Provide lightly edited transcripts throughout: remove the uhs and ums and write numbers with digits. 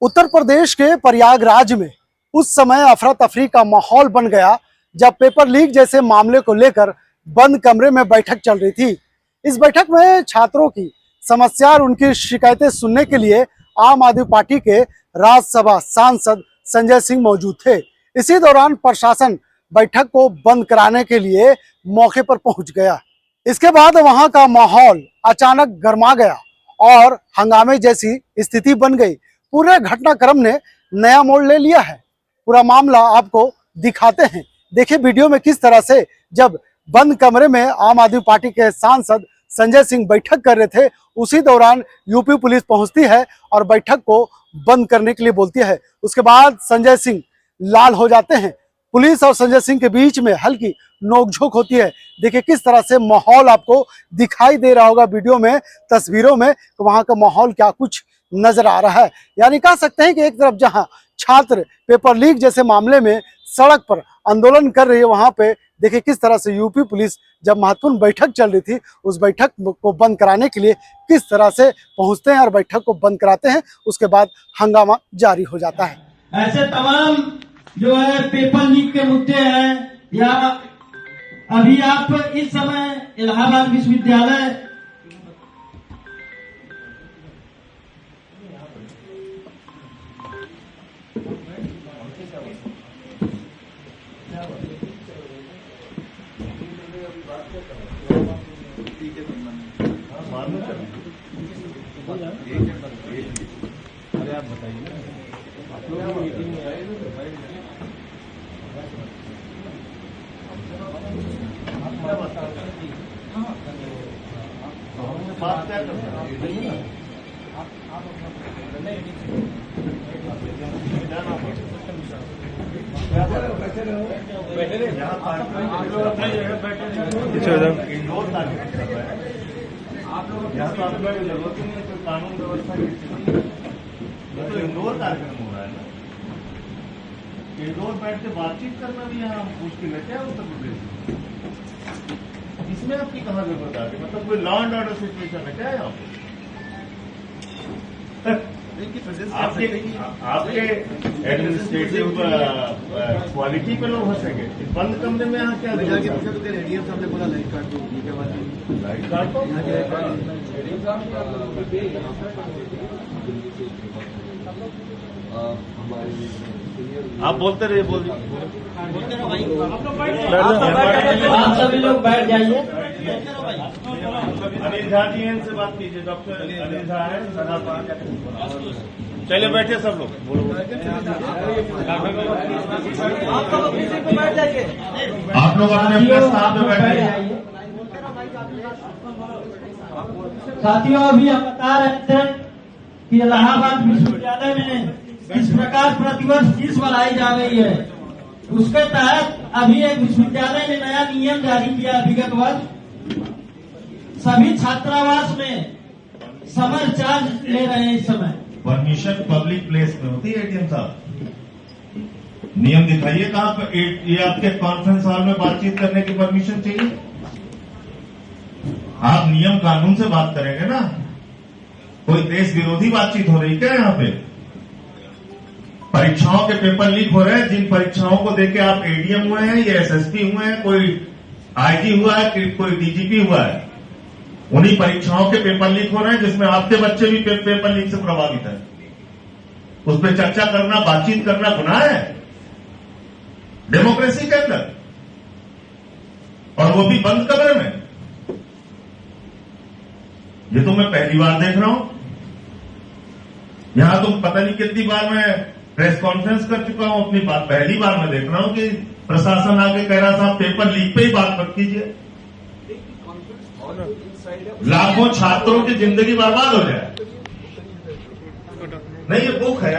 उत्तर प्रदेश के प्रयागराज में उस समय अफरा तफरी का माहौल बन गया जब पेपर लीक जैसे मामले को लेकर बंद कमरे में बैठक चल रही थी। इस बैठक में छात्रों की समस्या और उनकी शिकायतें सुनने के लिए आम आदमी पार्टी के राज्यसभा सांसद संजय सिंह मौजूद थे। इसी दौरान प्रशासन बैठक को बंद कराने के लिए मौके पर पहुंच गया। इसके बाद वहां का माहौल अचानक गर्मा गया और हंगामे जैसी स्थिति बन गई। पूरे घटनाक्रम ने नया मोड़ ले लिया है। पूरा मामला आपको दिखाते हैं। देखिए वीडियो में किस तरह से जब बंद कमरे में आम आदमी पार्टी के सांसद संजय सिंह बैठक कर रहे थे, उसी दौरान यूपी पुलिस पहुंचती है और बैठक को बंद करने के लिए बोलती है। उसके बाद संजय सिंह लाल हो जाते हैं। पुलिस और संजय सिंह के बीच में हल्की नोकझोंक होती है। देखिए किस तरह से माहौल आपको दिखाई दे रहा होगा वीडियो में, तस्वीरों में, तो वहां का माहौल क्या कुछ नजर आ रहा है। यानी कह सकते हैं कि एक तरफ जहां छात्र पेपर लीक जैसे मामले में सड़क पर आंदोलन कर रही है, वहां पे देखिए किस तरह से यूपी पुलिस जब महत्वपूर्ण बैठक चल रही थी, उस बैठक को बंद कराने के लिए किस तरह से पहुंचते हैं और बैठक को बंद कराते हैं। उसके बाद हंगामा जारी हो जाता है। ऐसे तमाम जो है पेपर लीक के मुद्दे हैं, या अभी आप इस समय इलाहाबाद विश्वविद्यालय अरे आप बताइए, आप लोग मीटिंग में आए तो बात क्या करते हैं? इंडोर यहाँ तो आपका जरूरत ही नहीं, कोई कानून व्यवस्था की तो इंडोर कार्यक्रम हो रहा है ना। इंडोर बैठ के बातचीत करना भी यहाँ मुश्किल है क्या उत्तर प्रदेश में? इसमें आपकी कहाँ जरूरत आ गई? मतलब कोई लॉ एंड ऑर्डर सिचुएशन है क्या यहाँ पे? आपके एडमिनिस्ट्रेटिव क्वालिटी पे लोग हंसेंगे। बंद कमरे में यहाँ क्या एडीएम साहब ने बोला लाइट कार्ड दो, ये क्या बात है? लाइट कार्ड तो आप बोलते रहिए, बोलते रहो भाई। आप सभी लोग बैठ जाइए। अनिल झा जी से बात कीजिए। डॉक्टर अनिल झा है। चलिए बैठे सब लोग। आप लोग अपने स्थान पे बैठे। साथियों, अभी हम बता रहे थे कि इलाहाबाद विश्वविद्यालय में इस प्रकार प्रतिवर्ष फीस बढ़ाई जा रही है, उसके तहत अभी एक विश्वविद्यालय ने नया नियम जारी किया। विगत वर्ष सभी छात्रावास में समर चार्ज ले रहे हैं। इस समय परमिशन पब्लिक प्लेस में होती है। एडीएम साहब नियम दिखाइए कहाँ पर ये आपके कॉन्फ्रेंस हॉल में बातचीत करने की परमिशन चाहिए? आप नियम कानून से बात करेंगे ना। कोई देश विरोधी बातचीत हो रही क्या यहाँ पे? परीक्षाओं के पेपर लीक हो रहे हैं। जिन परीक्षाओं को देके आप एडीएम हुए हैं, ये एसएसपी हुए हैं, कोई आईजी हुआ है, कोई डीजीपी हुआ है, उन्हीं परीक्षाओं के पेपर लीक हो रहे हैं जिसमें आपके बच्चे भी पेपर लीक से प्रभावित है। उस पर चर्चा करना, बातचीत करना गुनाह है डेमोक्रेसी के अंदर, और वो भी बंद कमरे में। ये तो मैं पहली बार देख रहा हूं। यहां तो पता नहीं कितनी बार मैं प्रेस कॉन्फ्रेंस कर चुका हूं, अपनी बात पहली बार मैं देख रहा हूं कि प्रशासन आके कह रहा था पेपर लीक पे ही बात मत कीजिए। लाखों छात्रों की जिंदगी बर्बाद हो जाए। नहीं, ये बुक है।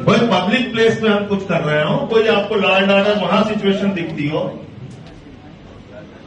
कोई पब्लिक प्लेस में हम कुछ कर रहे हो, कोई आपको लॉ एंड ऑर्डर वहां सिचुएशन दिखती हो,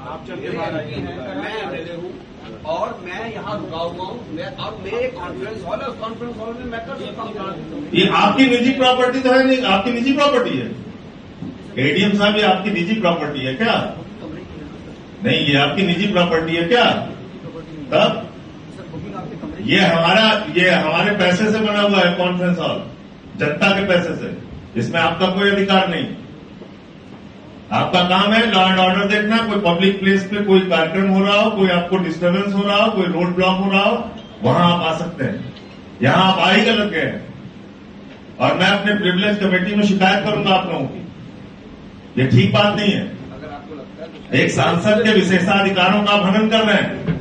आप चल के बाहर आइए। मैं एमएलए हूँ और मैं यहाँ रुका हुआ हूँ। अब मेरे कॉन्फ्रेंस हॉल है, उस कॉन्फ्रेंस हॉल में मैं कर सकता हूँ। ये आपकी निजी प्रॉपर्टी तो है नहीं, आपकी निजी प्रॉपर्टी है। एडीएम साहब ये आपकी निजी प्रॉपर्टी है क्या? नहीं, ये आपकी निजी प्रॉपर्टी है क्या? तब मुख्यमंत्री। ये हमारे पैसे से बना हुआ है कॉन्फ्रेंस हॉल, जनता के पैसे से। इसमें आपका कोई अधिकार नहीं। आपका काम है लॉ एंड ऑर्डर देखना। कोई पब्लिक प्लेस पे कोई कार्यक्रम हो रहा हो, कोई आपको डिस्टर्बेंस हो रहा हो, कोई रोड ब्लॉक हो रहा हो, वहां आप आ सकते हैं। यहां आप आ ही गलत गए हैं और मैं अपने प्रिविलेज कमेटी में शिकायत करूंगा आप लोगों की। ये ठीक बात नहीं है। अगर आपको लगता है एक सांसद के विशेषाधिकारों का हनन कर रहे हैं।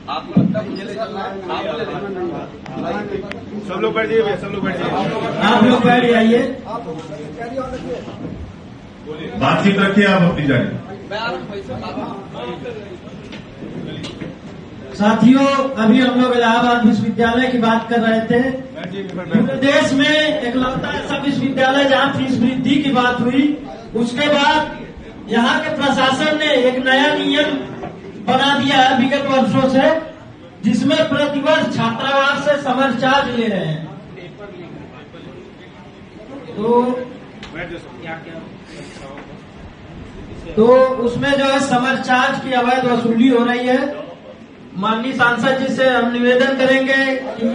आपको लगता है मुझे ले चलना है, आप ले लेना। सब लोग बैठ जाइए, सब लोग बैठ जाइए। आप लोग बैठ जाइए। बातचीत रखिए आप अपनी जाए। मैं आपको पैसे साथियों, अभी हम लोग इलाहाबाद विश्वविद्यालय की बात कर रहे थे। पूरे देश में एकलौता ऐसा विश्वविद्यालय जहां फीस वृद्धि की बात हुई। उसके बाद यहाँ के प्रशासन ने एक नया नियम बना दिया है विगत वर्षों से, जिसमें प्रतिवर्ष छात्रावास से समर चार्ज ले रहे हैं। तो उसमें जो है समर चार्ज की अवैध वसूली हो रही है। माननीय सांसद जी से हम निवेदन करेंगे कि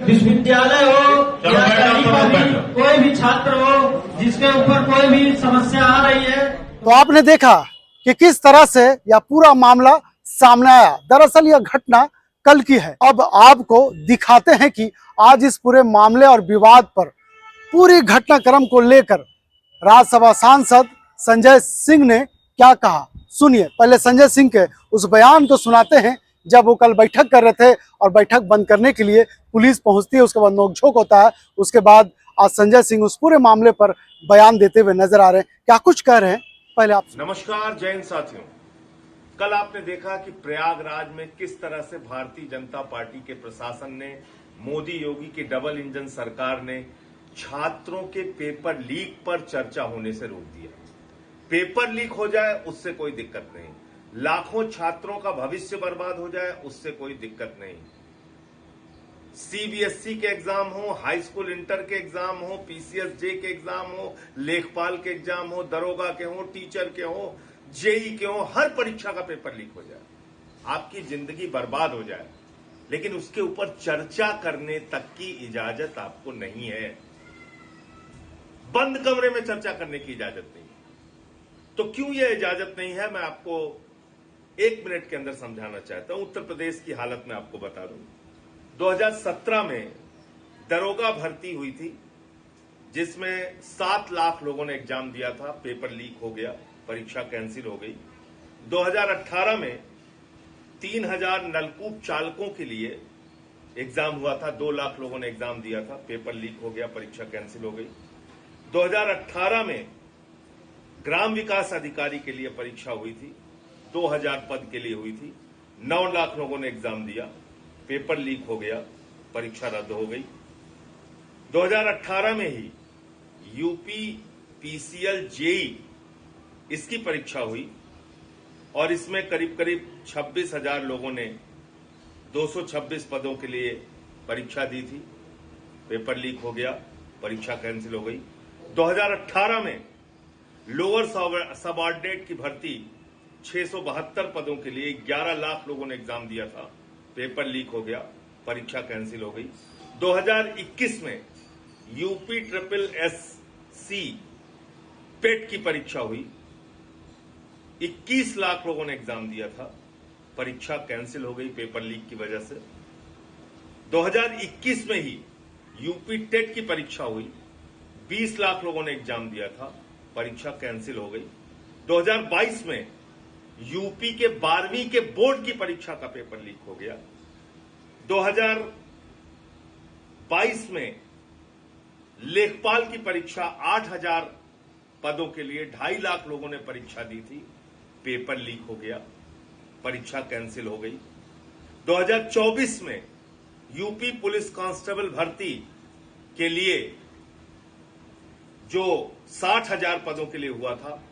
विश्वविद्यालय हो या कहीं पर भी कोई भी छात्र हो जिसके ऊपर कोई भी समस्या आ रही है। तो आपने देखा कि किस तरह से यह पूरा मामला सामने आया। दरअसल यह घटना कल की है। अब आपको दिखाते हैं कि आज इस पूरे मामले और विवाद पर पूरी घटनाक्रम को लेकर राज्यसभा सांसद संजय सिंह ने क्या कहा, सुनिए। पहले संजय सिंह के उस बयान को सुनाते हैं जब वो कल बैठक कर रहे थे और बैठक बंद करने के लिए पुलिस पहुंचती है, उसके बाद नोकझोंक होता है। उसके बाद आज संजय सिंह उस पूरे मामले पर बयान देते हुए नजर आ रहे हैं। क्या कुछ कह रहे हैं, पहले आप। नमस्कार जय हिंद साथियों। कल आपने देखा कि प्रयागराज में किस तरह से भारतीय जनता पार्टी के प्रशासन ने, मोदी योगी की डबल इंजन सरकार ने छात्रों के पेपर लीक पर चर्चा होने से रोक दिया। पेपर लीक हो जाए उससे कोई दिक्कत नहीं, लाखों छात्रों का भविष्य बर्बाद हो जाए उससे कोई दिक्कत नहीं। सीबीएसई के एग्जाम हो, हाई स्कूल इंटर के एग्जाम हो, पीसीएसजे के एग्जाम हो, लेखपाल के एग्जाम हो, दरोगा के हो, टीचर के हो, जेई के हो, हर परीक्षा का पेपर लीक हो जाए, आपकी जिंदगी बर्बाद हो जाए, लेकिन उसके ऊपर चर्चा करने तक की इजाजत आपको नहीं है। बंद कमरे में चर्चा करने की इजाजत नहीं। तो क्यों यह इजाजत नहीं है, मैं आपको 1 मिनट के अंदर समझाना चाहता हूं। उत्तर प्रदेश की हालत में आपको बता दूं। 2017 में दरोगा भर्ती हुई थी जिसमें 7 लाख लोगों ने एग्जाम दिया था, पेपर लीक हो गया, परीक्षा कैंसिल हो गई। 2018 में 3000 नलकूप चालकों के लिए एग्जाम हुआ था, 2 लाख लोगों ने एग्जाम दिया था, पेपर लीक हो गया, परीक्षा कैंसिल हो गई। 2018 में ग्राम विकास अधिकारी के लिए परीक्षा हुई थी, 2000 पद के लिए हुई थी, 9 लाख लोगों ने एग्जाम दिया, पेपर लीक हो गया, परीक्षा रद्द हो गई। 2018 में ही यूपी पीसीएल जेई इसकी परीक्षा हुई और इसमें करीब करीब 26,000 लोगों ने 226 पदों के लिए परीक्षा दी थी, पेपर लीक हो गया, परीक्षा कैंसिल हो गई। 2018 में लोअर सबऑर्डिनेट की भर्ती 672 पदों के लिए 11 लाख लोगों ने एग्जाम दिया था, पेपर लीक हो गया, परीक्षा कैंसिल हो गई। 2021 में यूपी ट्रिपल एससी पेट की परीक्षा हुई, 21 लाख लोगों ने एग्जाम दिया था, परीक्षा कैंसिल हो गई पेपर लीक की वजह से। 2021 में ही यूपी टेट की परीक्षा हुई, 20 लाख लोगों ने एग्जाम दिया था, परीक्षा कैंसिल हो गई। 2022 में यूपी के 12वीं के बोर्ड की परीक्षा का पेपर लीक हो गया। 2022 में लेखपाल की परीक्षा 8000 पदों के लिए 2.5 लाख लोगों ने परीक्षा दी थी, पेपर लीक हो गया, परीक्षा कैंसिल हो गई। 2024 में यूपी पुलिस कांस्टेबल भर्ती के लिए जो 60,000 पदों के लिए हुआ था,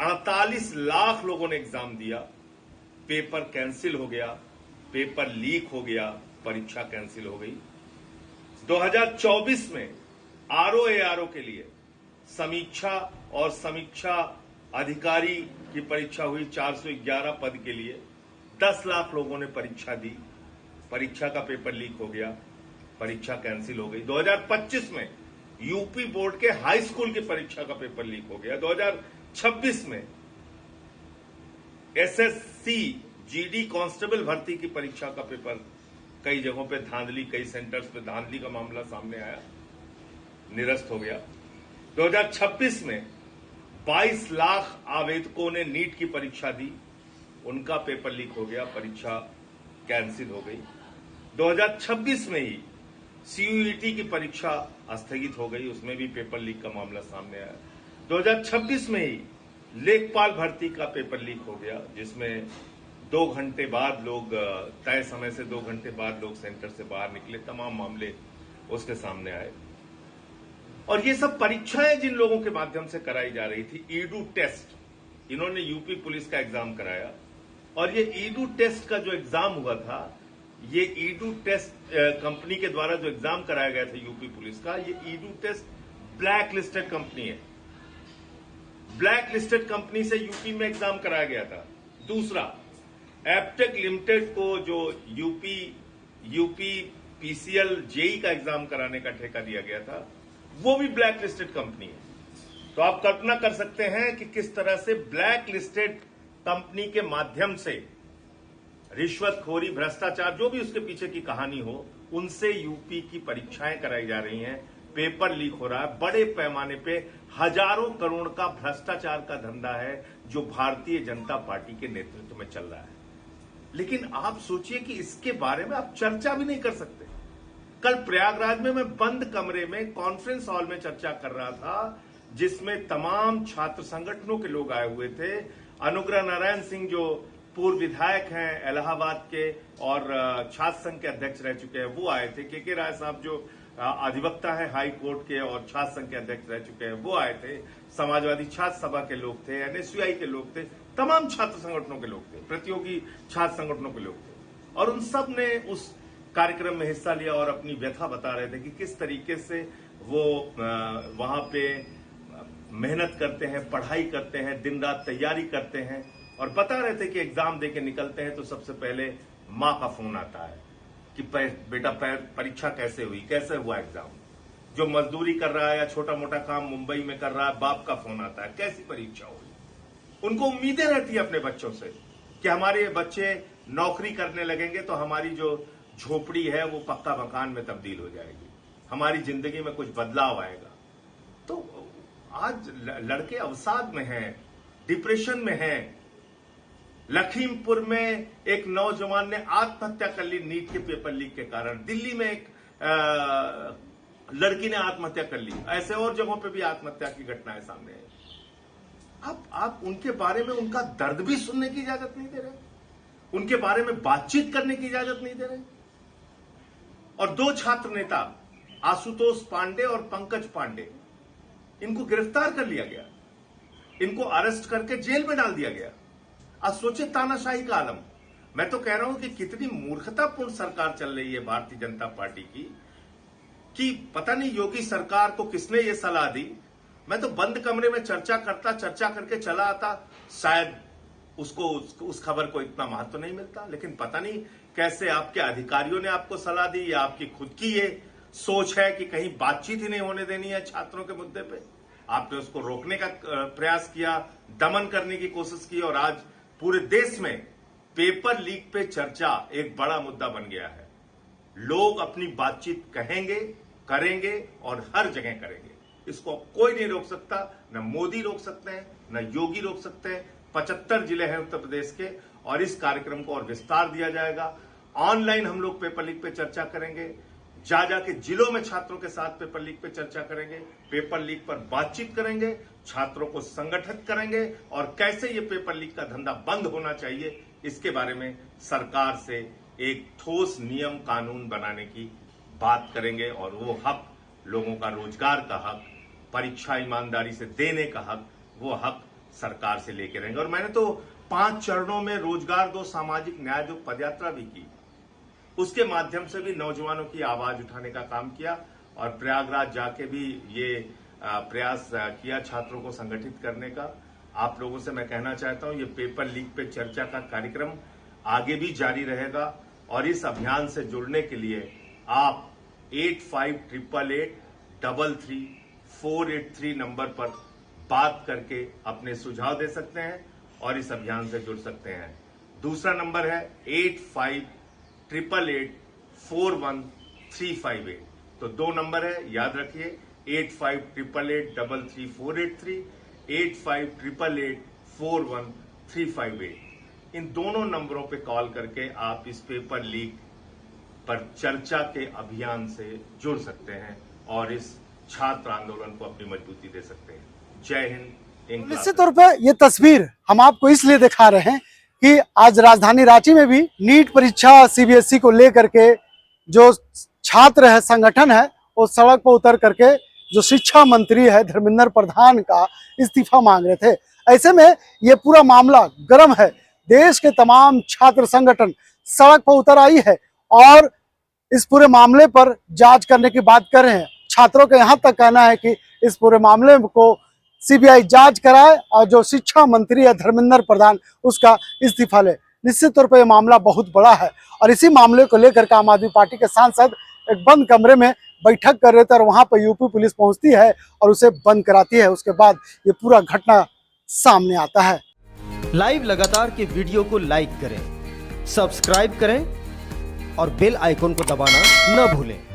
48 लाख लोगों ने एग्जाम दिया, पेपर कैंसिल हो गया, पेपर लीक हो गया, परीक्षा कैंसिल हो गई। 2024 में आरओ के लिए समीक्षा और समीक्षा अधिकारी की परीक्षा हुई, 411 पद के लिए 10 लाख लोगों ने परीक्षा दी, परीक्षा का पेपर लीक हो गया, परीक्षा कैंसिल हो गई। 2025 में यूपी बोर्ड के हाई स्कूल की परीक्षा का पेपर लीक हो गया। 2026 में एसएससी जीडी कांस्टेबल भर्ती की परीक्षा का पेपर कई जगहों पे धांधली, कई सेंटर्स पे धांधली का मामला सामने आया, निरस्त हो गया। 2026 में 22 लाख आवेदकों ने नीट की परीक्षा दी, उनका पेपर लीक हो गया, परीक्षा कैंसिल हो गई। 2026 में ही सीयूईटी की परीक्षा स्थगित हो गई, उसमें भी पेपर लीक का मामला सामने आया। 2026 में ही लेखपाल भर्ती का पेपर लीक हो गया, जिसमें 2 घंटे बाद लोग, तय समय से 2 घंटे बाद लोग सेंटर से बाहर निकले, तमाम मामले उसके सामने आए। और ये सब परीक्षाएं जिन लोगों के माध्यम से कराई जा रही थी, ईडू टेस्ट, इन्होंने यूपी पुलिस का एग्जाम कराया, और ये ईडू टेस्ट का जो एग्जाम हुआ था, ये ईडू टेस्ट कंपनी के द्वारा जो एग्जाम कराया गया था यूपी पुलिस का, ये Edutest blacklisted company है। ब्लैक लिस्टेड कंपनी से यूपी में एग्जाम कराया गया था। दूसरा, एप्टेक लिमिटेड को जो यूपी पीसीएल जेई का एग्जाम कराने का ठेका दिया गया था, वो भी ब्लैक लिस्टेड कंपनी है। तो आप कल्पना कर सकते हैं कि किस तरह से ब्लैक लिस्टेड कंपनी के माध्यम से रिश्वतखोरी, भ्रष्टाचार, जो भी उसके पीछे की कहानी हो, उनसे यूपी की परीक्षाएं कराई जा रही हैं, पेपर लीक हो रहा है। बड़े पैमाने पे हजारों करोड़ का भ्रष्टाचार का धंधा है जो भारतीय जनता पार्टी के नेतृत्व में चल रहा है। लेकिन आप सोचिए कि इसके बारे में आप चर्चा भी नहीं कर सकते। कल प्रयागराज में मैं बंद कमरे में कॉन्फ्रेंस हॉल में चर्चा कर रहा था, जिसमें तमाम छात्र संगठनों के लोग आए हुए थे। अनुग्रह नारायण सिंह जो पूर्व विधायक हैं इलाहाबाद के और छात्र संघ के अध्यक्ष रह चुके हैं, वो आए थे। के राय साहब जो अधिवक्ता है हाई कोर्ट के और छात्र संघ के अध्यक्ष रह चुके हैं, वो आए थे। समाजवादी छात्र सभा के लोग थे, एनएसयूआई के लोग थे, तमाम छात्र संगठनों के लोग थे, प्रतियोगी छात्र संगठनों के लोग थे। और उन सब ने उस कार्यक्रम में हिस्सा लिया और अपनी व्यथा बता रहे थे कि किस तरीके से वो वहां पे मेहनत करते हैं, पढ़ाई करते हैं, दिन रात तैयारी करते हैं, और बता रहे थे कि एग्जाम देके निकलते हैं तो सबसे पहले मां का फोन आता है कि बेटा परीक्षा कैसे हुई, कैसे हुआ एग्जाम। जो मजदूरी कर रहा है या छोटा मोटा काम मुंबई में कर रहा है, बाप का फोन आता है, कैसी परीक्षा हुई। उनको उम्मीदें रहती है अपने बच्चों से कि हमारे बच्चे नौकरी करने लगेंगे तो हमारी जो झोपड़ी है वो पक्का मकान में तब्दील हो जाएगी, हमारी जिंदगी में कुछ बदलाव आएगा। तो आज लड़के अवसाद में हैं, डिप्रेशन में हैं। लखीमपुर में एक नौजवान ने आत्महत्या कर ली नीट के पेपर लीक के कारण। दिल्ली में एक लड़की ने आत्महत्या कर ली। ऐसे और जगहों पे भी आत्महत्या की घटनाएं सामने आई। आप उनके बारे में उनका दर्द भी सुनने की इजाजत नहीं दे रहे, उनके बारे में बातचीत करने की इजाजत नहीं दे रहे। और 2 छात्र नेता आशुतोष पांडे और पंकज पांडे, इनको गिरफ्तार कर लिया गया, इनको अरेस्ट करके जेल में डाल दिया गया। आज सोचे तानाशाही का आलम। मैं तो कह रहा हूं कि कितनी मूर्खतापूर्ण सरकार चल रही है भारतीय जनता पार्टी की, कि पता नहीं योगी सरकार को किसने ये सलाह दी। मैं तो बंद कमरे में चर्चा करके चला आता, शायद उसको उस खबर को इतना महत्व नहीं मिलता। लेकिन पता नहीं कैसे आपके अधिकारियों ने आपको सलाह दी, या आपकी खुद की ये सोच है कि कहीं बातचीत ही नहीं होने देनी है छात्रों के मुद्दे पे। आपने उसको रोकने का प्रयास किया, दमन करने की कोशिश की, और आज पूरे देश में पेपर लीक पे चर्चा एक बड़ा मुद्दा बन गया है। लोग अपनी बातचीत कहेंगे, करेंगे और हर जगह करेंगे। इसको कोई नहीं रोक सकता, न मोदी रोक सकते हैं, न योगी रोक सकते हैं। 75 जिले हैं उत्तर प्रदेश के, और इस कार्यक्रम को और विस्तार दिया जाएगा। ऑनलाइन हम लोग पेपर लीक पे चर्चा करेंगे, जाके जिलों में छात्रों के साथ पेपर लीक पे चर्चा करेंगे, पेपर लीक पर बातचीत करेंगे, छात्रों को संगठित करेंगे, और कैसे ये पेपर लीक का धंधा बंद होना चाहिए इसके बारे में सरकार से एक ठोस नियम कानून बनाने की बात करेंगे। और वो हक, लोगों का रोजगार का हक, परीक्षा ईमानदारी से देने का हक, वो हक सरकार से लेके रहेंगे। और मैंने तो 5 चरणों में रोजगार दो, सामाजिक न्याय दो पदयात्रा भी की, उसके माध्यम से भी नौजवानों की आवाज उठाने का काम किया, और प्रयागराज जाके भी ये प्रयास किया छात्रों को संगठित करने का। आप लोगों से मैं कहना चाहता हूं, ये पेपर लीक पे चर्चा का कार्यक्रम आगे भी जारी रहेगा। और इस अभियान से जुड़ने के लिए आप 8588833483 नंबर पर बात करके अपने सुझाव दे सकते हैं और इस अभियान से जुड़ सकते हैं। दूसरा नंबर है 8588841358। तो 2 नंबर है, याद रखिए 8588833483, 8588841358। इन दोनों नंबरों पे कॉल करके आप इस पेपर लीक पर चर्चा के अभियान से जुड़ सकते हैं और इस छात्र आंदोलन को अपनी मजबूती दे सकते हैं। जय हिंद। इंकलाब। निश्चित तौर पे ये तस्वीर हम आपको इसलिए दिखा रहे हैं कि आज राजधानी रांची में भी नीट परीक्षा सीबीएसई को लेकर के जो छात्र है, संगठन है, वो सड़क पर उतर करके जो शिक्षा मंत्री है धर्मेंद्र प्रधान का इस्तीफा मांग रहे थे। ऐसे में ये पूरा मामला गर्म है। देश के तमाम छात्र संगठन सड़क पर उतर आई है और इस पूरे मामले पर जांच करने की बात कर रहे हैं। छात्रों का यहाँ तक कहना है कि इस पूरे मामले को सीबीआई जांच कराए और जो शिक्षा मंत्री है धर्मेंद्र प्रधान उसका इस्तीफा ले। निश्चित तौर पर यह मामला बहुत बड़ा है और इसी मामले को लेकर आम आदमी पार्टी के सांसद एक बंद कमरे में बैठक कर रहे थे और वहां पर यूपी पुलिस पहुंचती है और उसे बंद कराती है। उसके बाद ये पूरा घटना सामने आता है। लाइव लगातार के वीडियो को लाइक करें, सब्सक्राइब करें और बेल आइकन को दबाना न भूलें।